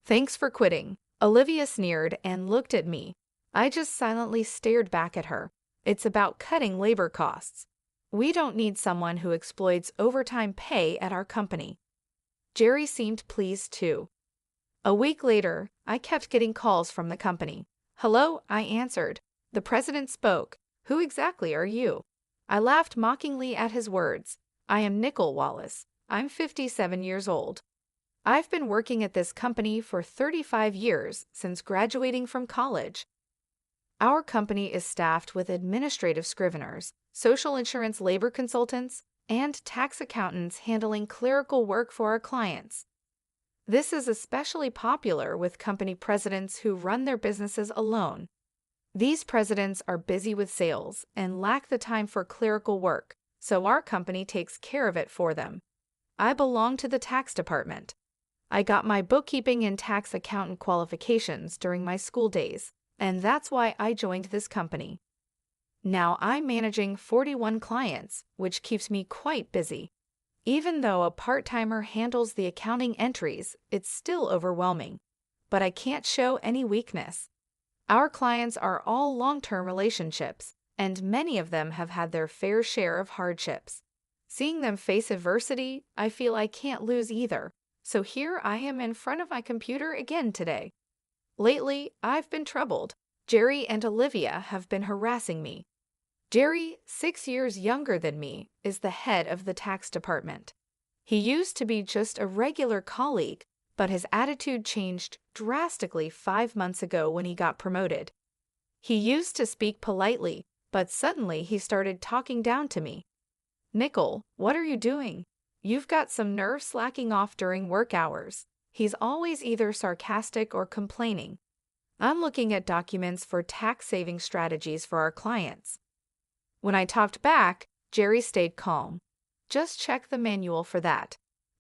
Thanks for quitting. Olivia sneered and looked at me. I just silently stared back at her. It's about cutting labor costs. We don't need someone who exploits overtime pay at our company. Jerry seemed pleased too. A week later, I kept getting calls from the company. Hello, I answered. The president spoke. Who exactly are you? I laughed mockingly at his words. I am Nicole Wallace. I'm 57 years old. I've been working at this company for 35 years since graduating from college. Our company is staffed with administrative scriveners, social insurance labor consultants, and tax accountants handling clerical work for our clients. This is especially popular with company presidents who run their businesses alone. These presidents are busy with sales and lack the time for clerical work, so our company takes care of it for them. I belong to the tax department. I got my bookkeeping and tax accountant qualifications during my school days, and that's why I joined this company. Now I'm managing 41 clients, which keeps me quite busy. Even though a part-timer handles the accounting entries, it's still overwhelming. But I can't show any weakness. Our clients are all long-term relationships, and many of them have had their fair share of hardships. Seeing them face adversity, I feel I can't lose either. So here I am in front of my computer again today. Lately, I've been troubled. Jerry and Olivia have been harassing me. Jerry, 6 years younger than me, is the head of the tax department. He used to be just a regular colleague, but his attitude changed drastically 5 months ago when he got promoted. He used to speak politely, but suddenly he started talking down to me. Nicole, what are you doing? You've got some nerve slacking off during work hours. He's always either sarcastic or complaining. I'm looking at documents for tax-saving strategies for our clients. When I talked back, Jerry stayed calm. Just check the manual for that.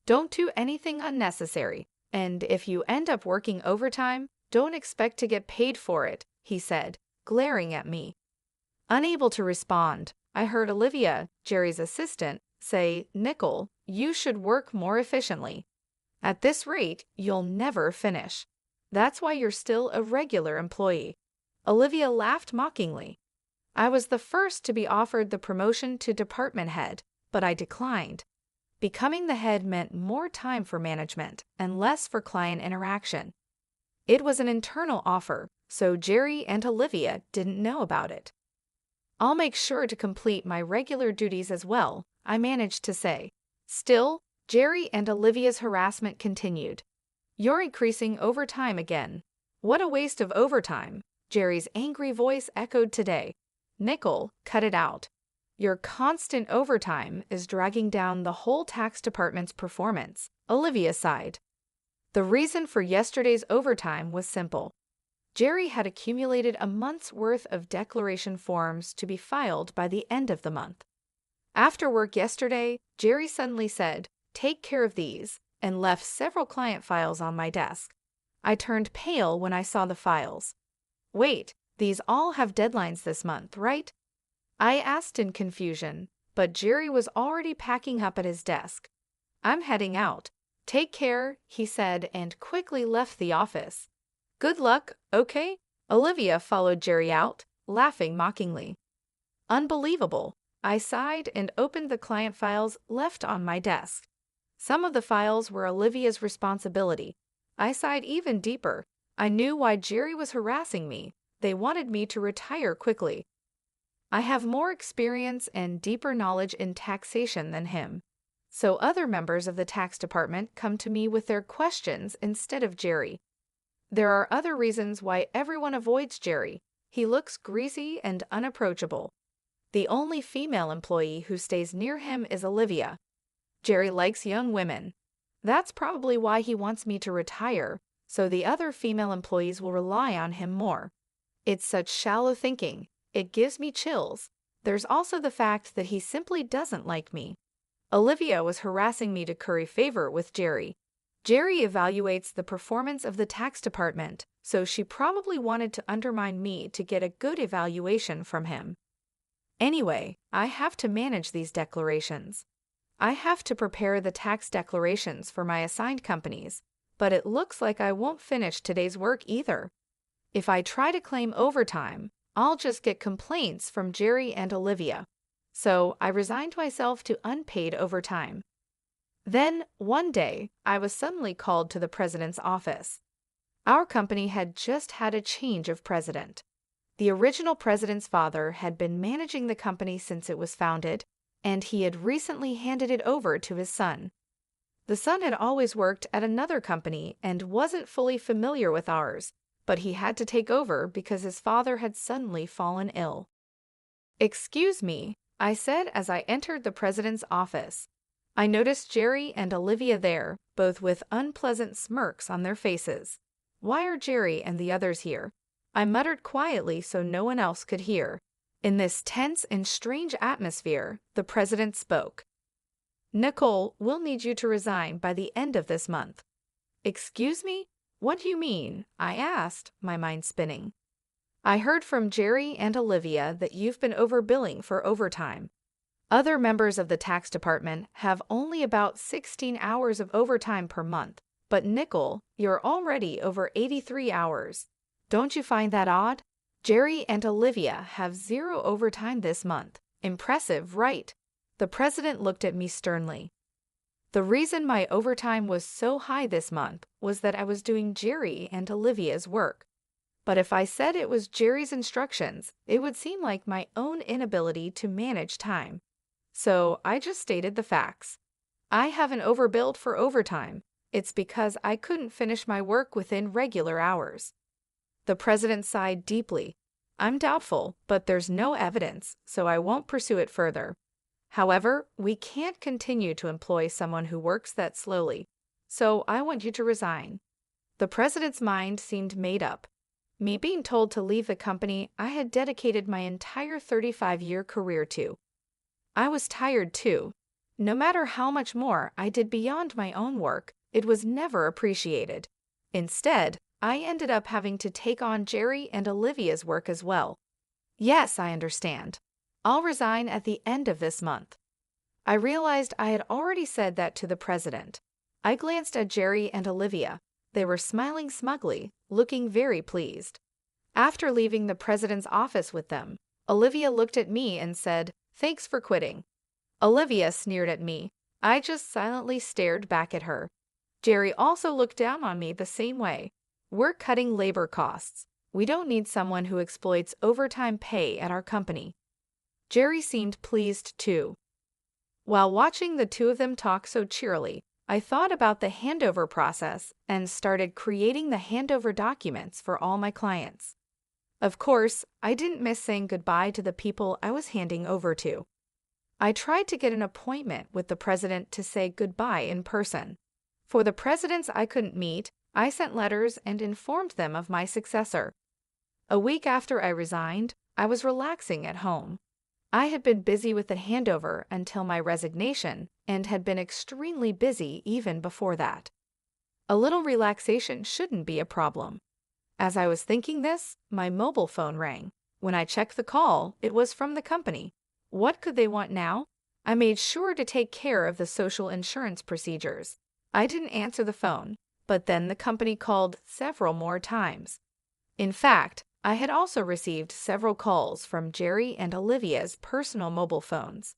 Don't do anything unnecessary, and if you end up working overtime, don't expect to get paid for it, he said, glaring at me. Unable to respond, I heard Olivia, Jerry's assistant, say, Nicole, you should work more efficiently. At this rate, you'll never finish. That's why you're still a regular employee. Olivia laughed mockingly. I was the first to be offered the promotion to department head, but I declined. Becoming the head meant more time for management and less for client interaction. It was an internal offer, so Jerry and Olivia didn't know about it. I'll make sure to complete my regular duties as well, I managed to say. Still, Jerry and Olivia's harassment continued. You're increasing overtime again. What a waste of overtime, Jerry's angry voice echoed today. Nicole, cut it out. Your constant overtime is dragging down the whole tax department's performance, Olivia sighed. The reason for yesterday's overtime was simple. Jerry had accumulated a month's worth of declaration forms to be filed by the end of the month. After work yesterday, Jerry suddenly said, "Take care of these," and left several client files on my desk. I turned pale when I saw the files. Wait, these all have deadlines this month, right? I asked in confusion, but Jerry was already packing up at his desk. I'm heading out. Take care, he said, and quickly left the office. Good luck, okay? Olivia followed Jerry out, laughing mockingly. Unbelievable. I sighed and opened the client files left on my desk. Some of the files were Olivia's responsibility. I sighed even deeper. I knew why Jerry was harassing me. They wanted me to retire quickly. I have more experience and deeper knowledge in taxation than him. So other members of the tax department come to me with their questions instead of Jerry. There are other reasons why everyone avoids Jerry. He looks greasy and unapproachable. The only female employee who stays near him is Olivia. Jerry likes young women. That's probably why he wants me to retire, so the other female employees will rely on him more. It's such shallow thinking. It gives me chills. There's also the fact that he simply doesn't like me. Olivia was harassing me to curry favor with Jerry. Jerry evaluates the performance of the tax department, so she probably wanted to undermine me to get a good evaluation from him. Anyway, I have to manage these declarations. I have to prepare the tax declarations for my assigned companies, but it looks like I won't finish today's work either. If I try to claim overtime, I'll just get complaints from Jerry and Olivia. So I resigned myself to unpaid overtime. Then, one day, I was suddenly called to the president's office. Our company had just had a change of president. The original president's father had been managing the company since it was founded, and he had recently handed it over to his son. The son had always worked at another company and wasn't fully familiar with ours, but he had to take over because his father had suddenly fallen ill. "Excuse me," I said as I entered the president's office. I noticed Jerry and Olivia there, both with unpleasant smirks on their faces. "Why are Jerry and the others here?" I muttered quietly so no one else could hear. In this tense and strange atmosphere, the president spoke. "Nicole, we'll need you to resign by the end of this month." "Excuse me? What do you mean?" I asked, my mind spinning. "I heard from Jerry and Olivia that you've been overbilling for overtime. Other members of the tax department have only about 16 hours of overtime per month, but Nicole, you're already over 83 hours. Don't you find that odd? Jerry and Olivia have 0 overtime this month. Impressive, right?" The president looked at me sternly. The reason my overtime was so high this month was that I was doing Jerry and Olivia's work. But if I said it was Jerry's instructions, it would seem like my own inability to manage time. So I just stated the facts. I haven't overbilled for overtime. It's because I couldn't finish my work within regular hours. The president sighed deeply. "I'm doubtful, but there's no evidence, so I won't pursue it further. However, we can't continue to employ someone who works that slowly, so I want you to resign." The president's mind seemed made up. Me being told to leave the company I had dedicated my entire 35-year career to. I was tired too. No matter how much more I did beyond my own work, it was never appreciated. Instead, I ended up having to take on Jerry and Olivia's work as well. "Yes, I understand. I'll resign at the end of this month." I realized I had already said that to the president. I glanced at Jerry and Olivia. They were smiling smugly, looking very pleased. After leaving the president's office with them, Olivia looked at me and said, "Thanks for quitting." Olivia sneered at me. I just silently stared back at her. Jerry also looked down on me the same way. "We're cutting labor costs. We don't need someone who exploits overtime pay at our company." Jerry seemed pleased too. While watching the two of them talk so cheerily, I thought about the handover process and started creating the handover documents for all my clients. Of course, I didn't miss saying goodbye to the people I was handing over to. I tried to get an appointment with the president to say goodbye in person. For the presidents I couldn't meet, I sent letters and informed them of my successor. A week after I resigned, I was relaxing at home. I had been busy with the handover until my resignation and had been extremely busy even before that. A little relaxation shouldn't be a problem. As I was thinking this, my mobile phone rang. When I checked the call, it was from the company. What could they want now? I made sure to take care of the social insurance procedures. I didn't answer the phone, but then the company called several more times. In fact, I had also received several calls from Jerry and Olivia's personal mobile phones.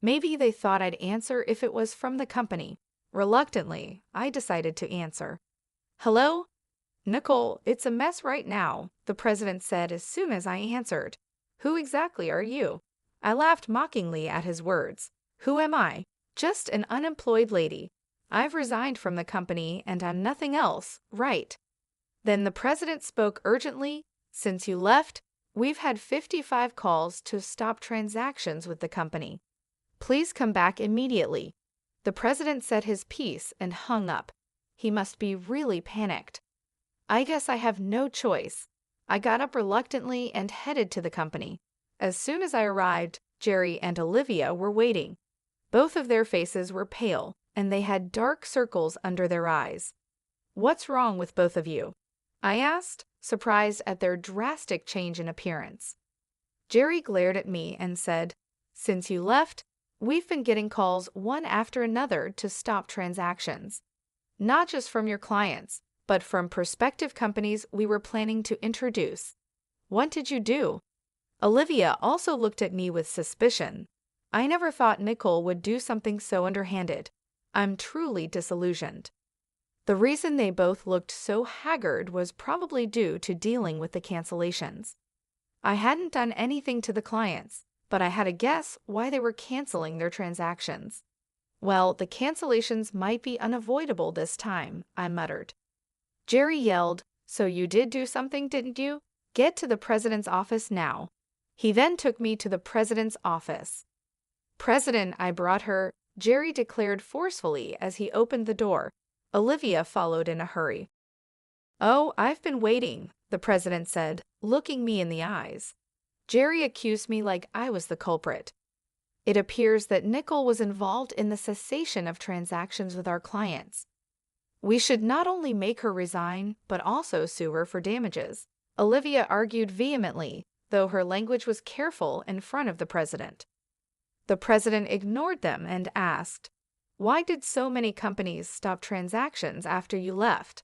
Maybe they thought I'd answer if it was from the company. Reluctantly, I decided to answer. "Hello? Nicole, it's a mess right now," the president said as soon as I answered. "Who exactly are you?" I laughed mockingly at his words. "Who am I? Just an unemployed lady. I've resigned from the company and I'm nothing else, right?" Then the president spoke urgently. "Since you left, we've had 55 calls to stop transactions with the company. Please come back immediately." The president said his piece and hung up. He must be really panicked. I guess I have no choice. I got up reluctantly and headed to the company. As soon as I arrived, Jerry and Olivia were waiting. Both of their faces were pale, and they had dark circles under their eyes. "What's wrong with both of you?" I asked, surprised at their drastic change in appearance. Jerry glared at me and said, "Since you left, we've been getting calls one after another to stop transactions." not just from your clients, but from prospective companies we were planning to introduce. What did you do? Olivia also looked at me with suspicion. I never thought Nicole would do something so underhanded. I'm truly disillusioned. The reason they both looked so haggard was probably due to dealing with the cancellations. I hadn't done anything to the clients, but I had a guess why they were canceling their transactions. Well, the cancellations might be unavoidable this time, I muttered. Jerry yelled, "So you did do something, didn't you? Get to the president's office now." He then took me to the president's office. "President, I brought her," Jerry declared forcefully as he opened the door. Olivia followed in a hurry. "Oh, I've been waiting," the president said, looking me in the eyes. Jerry accused me like I was the culprit. "It appears that Nicole was involved in the cessation of transactions with our clients. We should not only make her resign, but also sue her for damages," Olivia argued vehemently, though her language was careful in front of the president. The president ignored them and asked, "Why did so many companies stop transactions after you left?"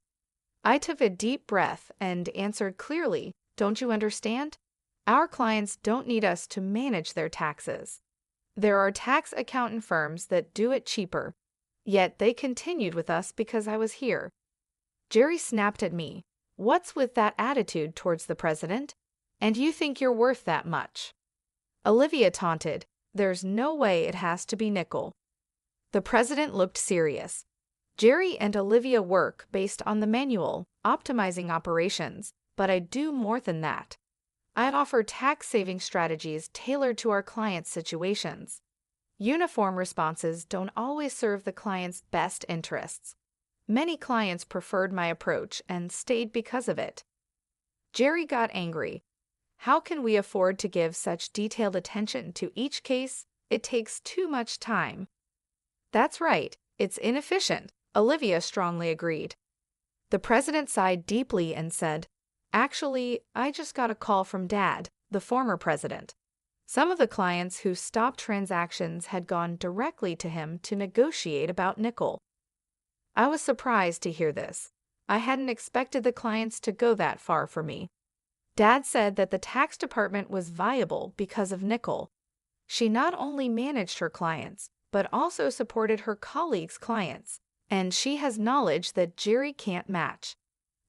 I took a deep breath and answered clearly, "Don't you understand? Our clients don't need us to manage their taxes. There are tax accountant firms that do it cheaper. Yet they continued with us because I was here." Jerry snapped at me. "What's with that attitude towards the president? And you think you're worth that much?" Olivia taunted, "There's no way it has to be Nicole." The president looked serious. "Jerry and Olivia work based on the manual, optimizing operations, but I do more than that. I offer tax-saving strategies tailored to our clients' situations. Uniform responses don't always serve the client's best interests. Many clients preferred my approach and stayed because of it." Jerry got angry. "How can we afford to give such detailed attention to each case? It takes too much time." "That's right, it's inefficient," Olivia strongly agreed. The president sighed deeply and said, "Actually, I just got a call from Dad, the former president. Some of the clients who stopped transactions had gone directly to him to negotiate about Nicole." I was surprised to hear this. I hadn't expected the clients to go that far for me. Dad said that the tax department was viable because of Nicole. She not only managed her clients, but also supported her colleagues' clients, and she has knowledge that Jerry can't match.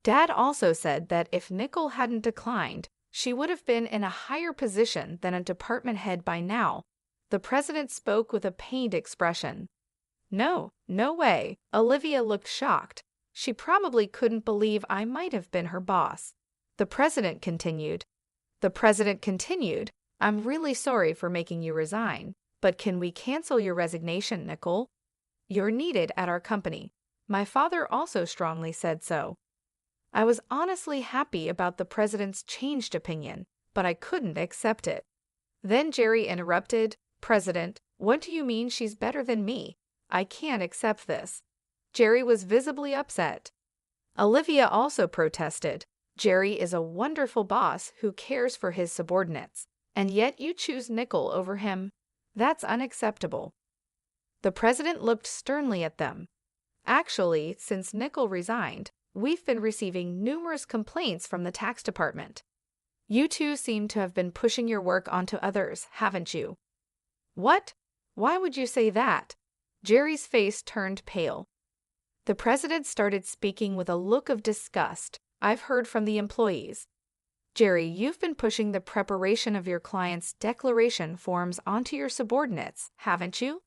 Dad also said that if Nicole hadn't declined, she would have been in a higher position than a department head by now. The president spoke with a pained expression. "No, no way." Olivia looked shocked. She probably couldn't believe I might have been her boss. The president continued, "I'm really sorry for making you resign, but can we cancel your resignation, Nicole? You're needed at our company. My father also strongly said so." I was honestly happy about the president's changed opinion, but I couldn't accept it. Then Jerry interrupted, "President, what do you mean she's better than me? I can't accept this." Jerry was visibly upset. Olivia also protested. "Jerry is a wonderful boss who cares for his subordinates, and yet you choose Nicole over him. That's unacceptable." The president looked sternly at them. "Actually, since Nicole resigned, we've been receiving numerous complaints from the tax department. You two seem to have been pushing your work onto others, haven't you?" "What? Why would you say that?" Jerry's face turned pale. The president started speaking with a look of disgust. "I've heard from the employees. Jerry, you've been pushing the preparation of your clients' declaration forms onto your subordinates, haven't you?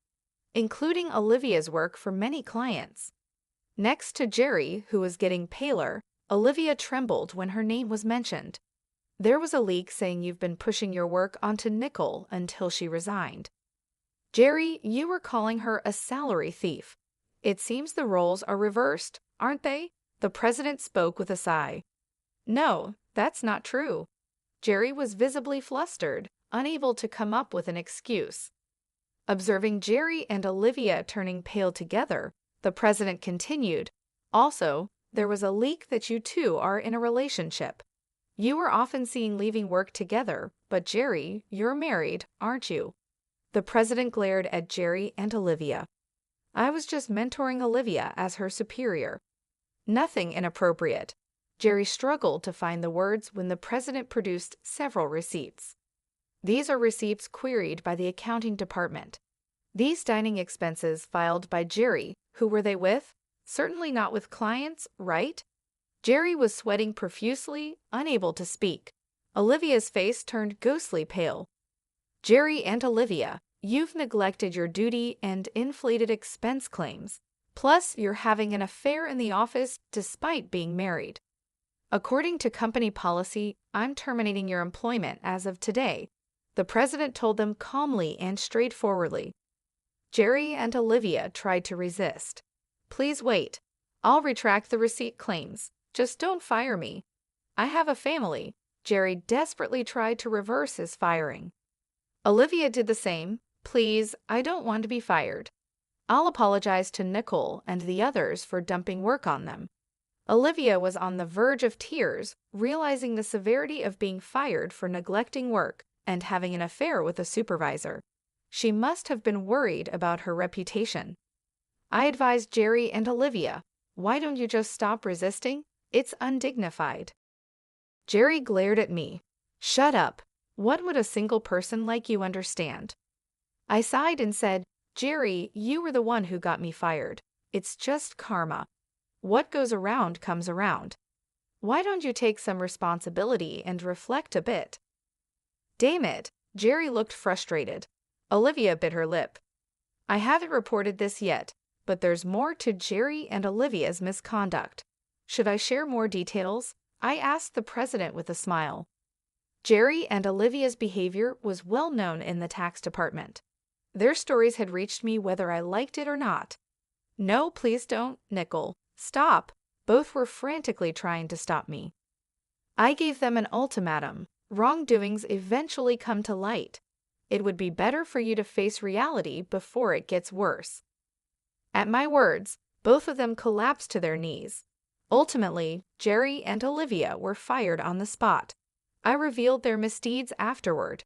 Including Olivia's work for many clients." Next to Jerry, who was getting paler, Olivia trembled when her name was mentioned. "There was a leak saying you've been pushing your work onto Nicole until she resigned. Jerry, you were calling her a salary thief. It seems the roles are reversed, aren't they?" The president spoke with a sigh. "No, that's not true." Jerry was visibly flustered, unable to come up with an excuse. Observing Jerry and Olivia turning pale together, the president continued, "Also, there was a leak that you two are in a relationship. You are often seen leaving work together, but Jerry, you're married, aren't you?" The president glared at Jerry and Olivia. I was just mentoring Olivia as her superior. Nothing inappropriate. Jerry struggled to find the words when the president produced several receipts. These are receipts queried by the accounting department. These dining expenses filed by Jerry. Who were they with? Certainly not with clients, right? Jerry was sweating profusely, unable to speak. Olivia's face turned ghostly pale. Jerry and Olivia, you've neglected your duty and inflated expense claims. Plus, you're having an affair in the office despite being married. According to company policy, I'm terminating your employment as of today, the president told them calmly and straightforwardly. Jerry and Olivia tried to resist. Please wait. I'll retract the receipt claims. Just don't fire me. I have a family. Jerry desperately tried to reverse his firing. Olivia did the same. Please, I don't want to be fired. I'll apologize to Nicole and the others for dumping work on them. Olivia was on the verge of tears, realizing the severity of being fired for neglecting work and having an affair with a supervisor. She must have been worried about her reputation. I advised Jerry and Olivia, why don't you just stop resisting? It's undignified. Jerry glared at me. Shut up. What would a single person like you understand? I sighed and said, Jerry, you were the one who got me fired. It's just karma. What goes around comes around. Why don't you take some responsibility and reflect a bit? Damn it, Jerry looked frustrated. Olivia bit her lip. I haven't reported this yet, but there's more to Jerry and Olivia's misconduct. Should I share more details? I asked the president with a smile. Jerry and Olivia's behavior was well known in the tax department. Their stories had reached me whether I liked it or not. No, please don't, Nicole. Stop. Both were frantically trying to stop me. I gave them an ultimatum. Wrongdoings eventually come to light. It would be better for you to face reality before it gets worse. At my words, both of them collapsed to their knees. Ultimately, Jerry and Olivia were fired on the spot. I revealed their misdeeds afterward.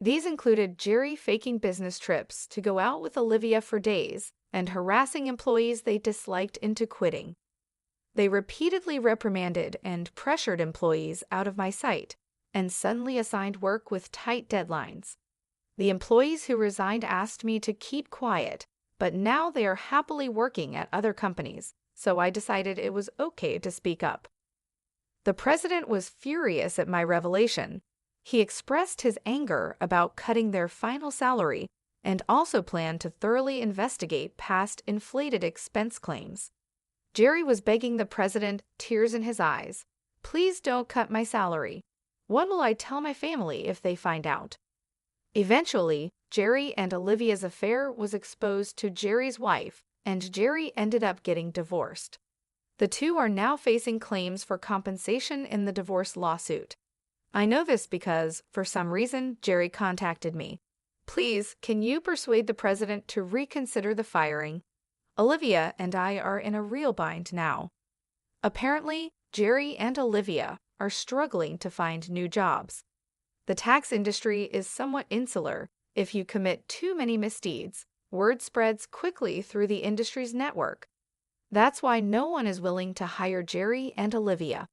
These included Jerry faking business trips to go out with Olivia for days and harassing employees they disliked into quitting. They repeatedly reprimanded and pressured employees out of my sight and suddenly assigned work with tight deadlines. The employees who resigned asked me to keep quiet, but now they are happily working at other companies, so I decided it was okay to speak up. The president was furious at my revelation. He expressed his anger about cutting their final salary and also planned to thoroughly investigate past inflated expense claims. Jerry was begging the president, tears in his eyes, please don't cut my salary. What will I tell my family if they find out? Eventually, Jerry and Olivia's affair was exposed to Jerry's wife, and Jerry ended up getting divorced. The two are now facing claims for compensation in the divorce lawsuit. I know this because, for some reason, Jerry contacted me. Please, can you persuade the president to reconsider the firing? Olivia and I are in a real bind now. Apparently, Jerry and Olivia are struggling to find new jobs. The tax industry is somewhat insular. If you commit too many misdeeds, word spreads quickly through the industry's network. That's why no one is willing to hire Jerry and Olivia.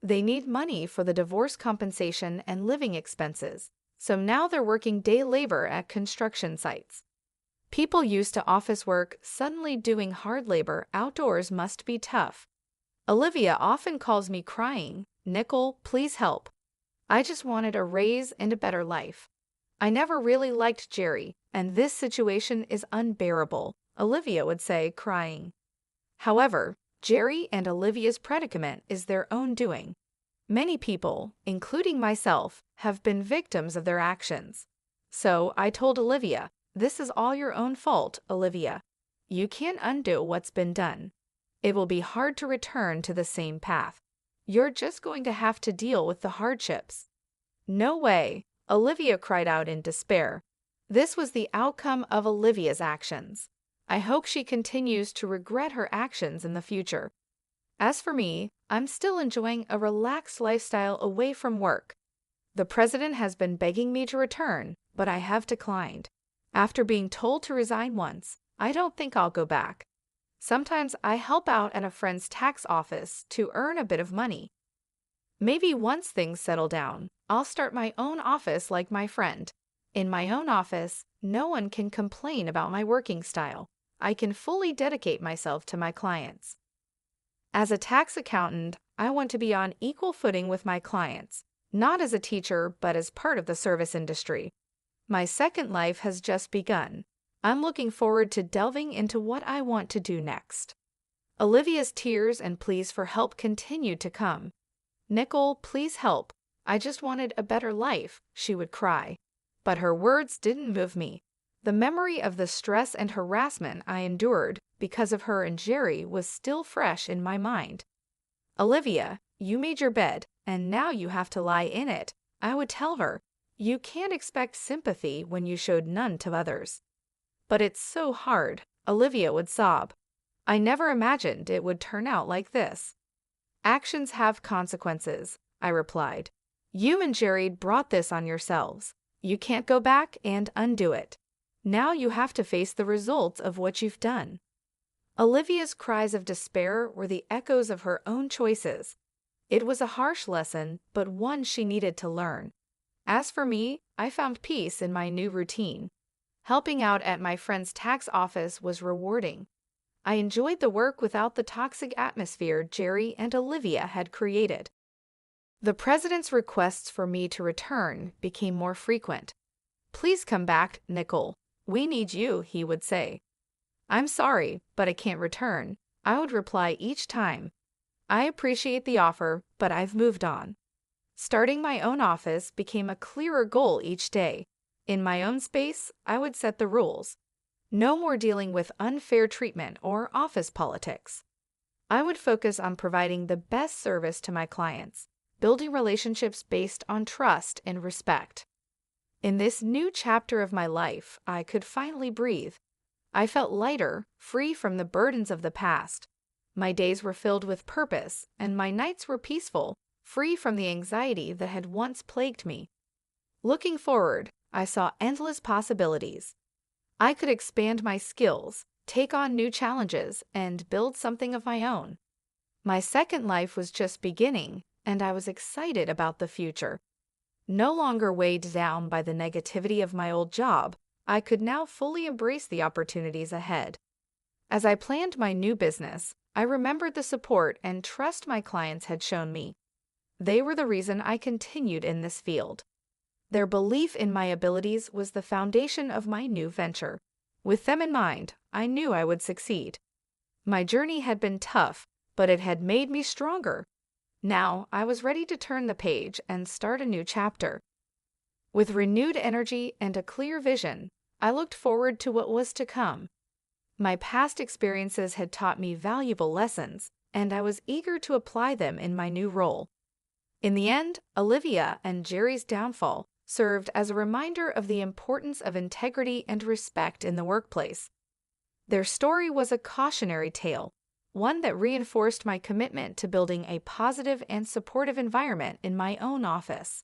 They need money for the divorce compensation and living expenses, so now they're working day labor at construction sites. People used to office work suddenly doing hard labor outdoors must be tough. Olivia often calls me crying, Nicole, please help. I just wanted a raise and a better life. I never really liked Jerry, and this situation is unbearable, Olivia would say, crying. However, Jerry and Olivia's predicament is their own doing. Many people, including myself, have been victims of their actions. So I told Olivia, this is all your own fault, Olivia. You can't undo what's been done. It will be hard to return to the same path. You're just going to have to deal with the hardships. No way, Olivia cried out in despair. This was the outcome of Olivia's actions. I hope she continues to regret her actions in the future. As for me, I'm still enjoying a relaxed lifestyle away from work. The president has been begging me to return, but I have declined. After being told to resign once, I don't think I'll go back. Sometimes I help out at a friend's tax office to earn a bit of money. Maybe once things settle down, I'll start my own office like my friend. In my own office, no one can complain about my working style. I can fully dedicate myself to my clients. As a tax accountant, I want to be on equal footing with my clients, not as a teacher, but as part of the service industry. My second life has just begun. I'm looking forward to delving into what I want to do next. Olivia's tears and pleas for help continued to come. "Nicole, please help. I just wanted a better life," she would cry. But her words didn't move me. The memory of the stress and harassment I endured because of her and Jerry was still fresh in my mind. "Olivia, you made your bed, and now you have to lie in it," I would tell her. "You can't expect sympathy when you showed none to others." "But it's so hard," Olivia would sob. "I never imagined it would turn out like this." "Actions have consequences," I replied. "You and Jerry brought this on yourselves. You can't go back and undo it. Now you have to face the results of what you've done." Olivia's cries of despair were the echoes of her own choices. It was a harsh lesson, but one she needed to learn. As for me, I found peace in my new routine. Helping out at my friend's tax office was rewarding. I enjoyed the work without the toxic atmosphere Jerry and Olivia had created. The president's requests for me to return became more frequent. "Please come back, Nicole. We need you," he would say. "I'm sorry, but I can't return," I would reply each time. "I appreciate the offer, but I've moved on." Starting my own office became a clearer goal each day. In my own space, I would set the rules. No more dealing with unfair treatment or office politics. I would focus on providing the best service to my clients, building relationships based on trust and respect. In this new chapter of my life, I could finally breathe. I felt lighter, free from the burdens of the past. My days were filled with purpose, and my nights were peaceful, free from the anxiety that had once plagued me. Looking forward, I saw endless possibilities. I could expand my skills, take on new challenges, and build something of my own. My second life was just beginning, and I was excited about the future. No longer weighed down by the negativity of my old job, I could now fully embrace the opportunities ahead. As I planned my new business, I remembered the support and trust my clients had shown me. They were the reason I continued in this field. Their belief in my abilities was the foundation of my new venture. With them in mind, I knew I would succeed. My journey had been tough, but it had made me stronger. Now I was ready to turn the page and start a new chapter. With renewed energy and a clear vision, I looked forward to what was to come. My past experiences had taught me valuable lessons, and I was eager to apply them in my new role. In the end, Olivia and Jerry's downfall served as a reminder of the importance of integrity and respect in the workplace. Their story was a cautionary tale, one that reinforced my commitment to building a positive and supportive environment in my own office.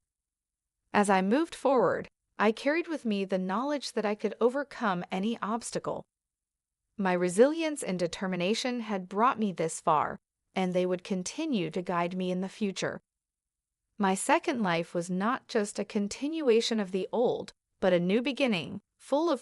As I moved forward, I carried with me the knowledge that I could overcome any obstacle. My resilience and determination had brought me this far, and they would continue to guide me in the future. My second life was not just a continuation of the old, but a new beginning, full of